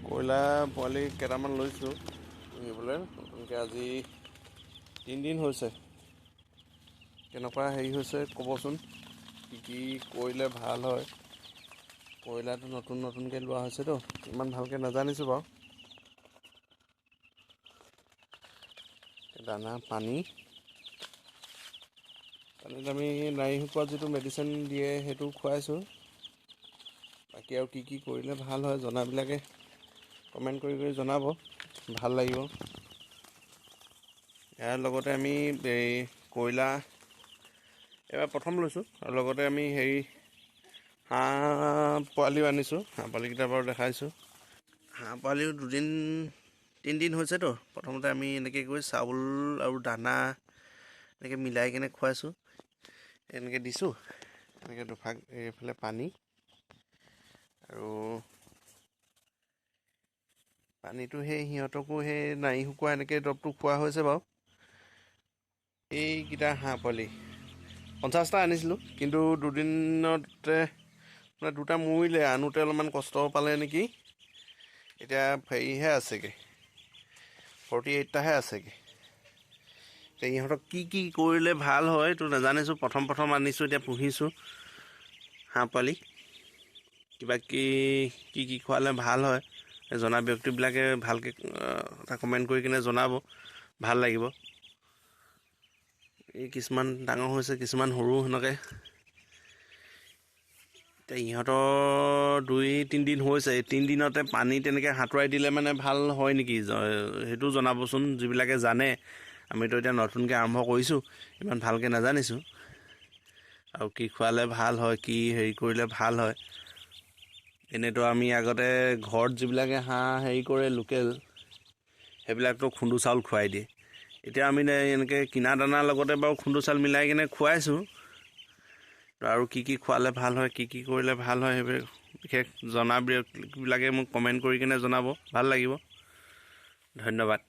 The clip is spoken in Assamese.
কয়লাৰ পোৱালি কেইটামান লৈছোঁ পুহিবলৈ নতুনকৈ আজি 3 দিন হৈছে। কেনেকুৱা হেৰি হৈছে ক'বচোন, কি কৰিলে ভাল হয়। কয়লাৰটো নতুনকৈ লোৱা হৈছেতো, ইমান ভালকৈ নাজানিছোঁ বাৰু। দানা পানীত আমি নাৰী শুকোৱাত যিটো মেডিচিন দিয়ে সেইটো খুৱাইছোঁ। বাকী আৰু কি কৰিলে ভাল হয় জনাবিলাকে কমেণ্ট কৰি জনাব, ভাল লাগিব। ইয়াৰ লগতে আমি এই কয়লা এবাৰ প্ৰথম লৈছোঁ, আৰু লগতে আমি হাঁহ পোৱালিও আনিছোঁ। হাঁহ পোৱালিকেইটা বাৰু দেখাইছোঁ। হাঁহ পোৱালিও 3 দিন হৈছেতো। প্ৰথমতে আমি এনেকৈ কৰি চাউল আৰু দানা এনেকৈ মিলাই কিনে খুৱাইছোঁ, এনেকৈ দিছোঁ। এনেকৈ দুভাগ, এইফালে পানী আৰু পানীটো সিহঁতকো নাৰী শুকোৱা এনেকৈ দৰৱটো খোৱা হৈছে বাৰু। এইকেইটা হাঁহ পোৱালি 50টা আনিছিলোঁ, কিন্তু 2 দিনতে মানে 2টা মৰিলে। আনোতে অলপমান কষ্ট পালে নেকি। এতিয়া হেৰিহে আছেগৈ, 48টাহে আছেগৈ। এতিয়া ইহঁতক কি কৰিলে ভাল হয় এইটো নাজানিছোঁ। প্ৰথম আনিছোঁ, এতিয়া পুহিছোঁ হাঁহ পোৱালি। কি খোৱালে ভাল হয় জনা ব্যক্তিবিলাকে ভালকৈ এটা কমেণ্ট কৰি কিনে জনাব, ভাল লাগিব। এই কিছুমান ডাঙৰ হৈছে, কিছুমান সৰু সেনেকৈ। এতিয়া ইহঁতৰ 2-3 দিন হৈছে। এই 3 দিনতে পানী তেনেকৈ সাঁতুৰাই দিলে মানে ভাল হয় নেকি, সেইটো জনাবচোন যিবিলাকে জানে। আমিতো এতিয়া নতুনকৈ আৰম্ভ কৰিছোঁ, ইমান ভালকৈ নাজানিছোঁ। আৰু কি খোৱালে ভাল হয়, কি কৰিলে ভাল হয়। এনেইতো আমি আগতে ঘৰত যিবিলাকে হাঁহ কৰে লোকেল, সেইবিলাকতো খুন্দু চাউল খুৱাই দিয়ে। এতিয়া আমি এনেকৈ কিনা দানাৰ লগতে বাৰু খুন্দু চাউল মিলাই কিনে খুৱাইছোঁ। আৰু কি খোৱালে ভাল হয়, কি কৰিলে ভাল হয়, সেইবিলাক বিশেষ জনা ব্যক্তিবিলাকে মোক কমেণ্ট কৰি কিনে জনাব, ভাল লাগিব। ধন্যবাদ।